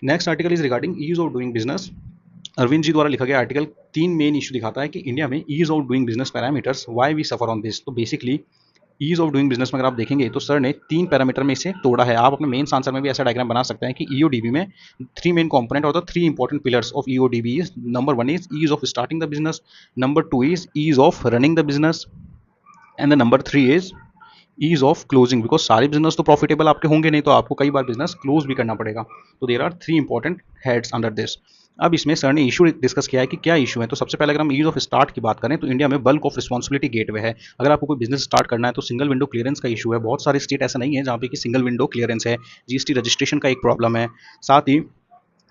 Next article is regarding ease of doing business. Arvind ji द्वारा लिखा गया आर्टिकल 3 मेन इशू दिखाता है कि इंडिया में ease of doing business parameters, why we suffer on this. तो basically ease of doing business में अगर आप देखेंगे तो सर ने 3 पैरामीटर में इसे तोड़ा है। आप अपने मेंस आंसर में भी ऐसा डायग्राम बना सकते हैं कि ईओडीबी में 3 मेन कंपोनेंट और the 3 important pillars of EODB is, number 1 is ease of starting the business, number 2 is ease of running the business, and the number 3 is ease of closing. Because सारे business तो profitable आपके होंगे नहीं, तो आपको कई बार business close भी करना पड़ेगा। तो there are 3 important heads under this. अब इसमें सर ने इशू डिस्कस किया है कि क्या इशू है। तो सबसे पहले अगर हम ईज ऑफ स्टार्ट की बात करें तो इंडिया में बल्क ऑफ रिस्पॉन्सिबिलिटी गेटवे है। अगर आपको कोई बिजनेस स्टार्ट करना है तो सिंगल विंडो क्लियरेंस का इशू है। बहुत सारे स्टेट ऐसा नहीं है जहाँ पे कि सिंगल विंडो क्लियरेंस है। जीएसटी रजिस्ट्रेशन का एक प्रॉब्लम है। साथ ही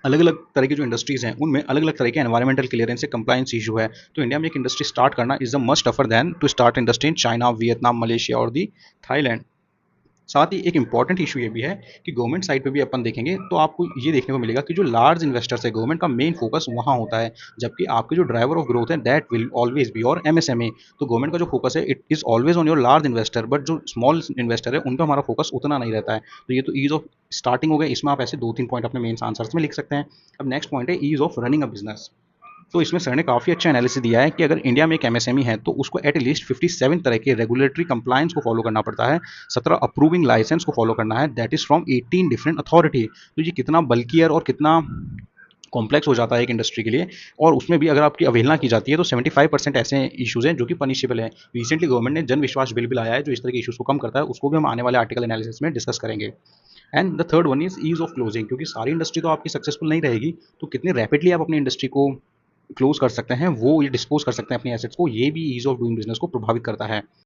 अलग अलग तरह की जो इंडस्ट्रीज हैं उनमें अलग अलग तरह के एनवायरमेंटल क्लियरेंस से कंप्लाइंस इशू है। तो इंडिया में एक इंडस्ट्री स्टार्ट करना is the much tougher than to start industry in China, Vietnam, Malaysia और दी थाईलैंड। साथ ही एक इंपॉर्टेंट इशू ये भी है कि गवर्नमेंट साइड पे भी अपन देखेंगे तो आपको ये देखने को मिलेगा कि जो लार्ज इन्वेस्टर्स है गवर्नमेंट का मेन फोकस वहाँ होता है, जबकि आपके जो ड्राइवर ऑफ ग्रोथ है दैट विल ऑलवेज बी और एमएसएमई। तो गवर्नमेंट का जो फोकस है it is always on your large investor, but जो स्मॉल इन्वेस्टर है उन पर हमारा फोकस उतना नहीं रहता है। तो ये तो ईज ऑफ स्टार्टिंग हो गया, इसमें आप ऐसे 2-3 पॉइंट अपने मेन आंसर्स में लिख सकते हैं। अब नेक्स्ट पॉइंट है ease of running a business. तो इसमें सर ने काफ़ी अच्छा एनालिसिस दिया है कि अगर इंडिया में एक एमएसएमई है तो उसको एटलीस्ट 57 तरह के रेगुलेटरी कंप्लायंस को फॉलो करना पड़ता है, 17 अप्रूविंग लाइसेंस को फॉलो करना है, that is from 18 different authority. तो ये कितना बल्कियर और कितना कॉम्प्लेक्स हो जाता है एक इंडस्ट्री के लिए। और उसमें भी अगर आपकी अवहेलना की जाती है तो 75% ऐसे इशूज़ हैं जो कि पनिशेबल हैं। रिसेंटली गवर्नमेंट ने जन विश्वास बिल भी लाया है जो इस तरह के इशूज़ को कम करता है, उसको भी हम आने वाले आर्टिकल एनालिसिस में डिस्कस करेंगे। And the third one is ease of closing, क्योंकि सारी इंडस्ट्री तो आपकी सक्सेसफुल नहीं रहेगी, तो कितने रैपिडली आप अपनी इंडस्ट्री को क्लोज कर सकते हैं, वो ये डिस्पोज कर सकते हैं अपनी एसेट्स को, ये भी ईज ऑफ डूइंग बिजनेस को प्रभावित करता है।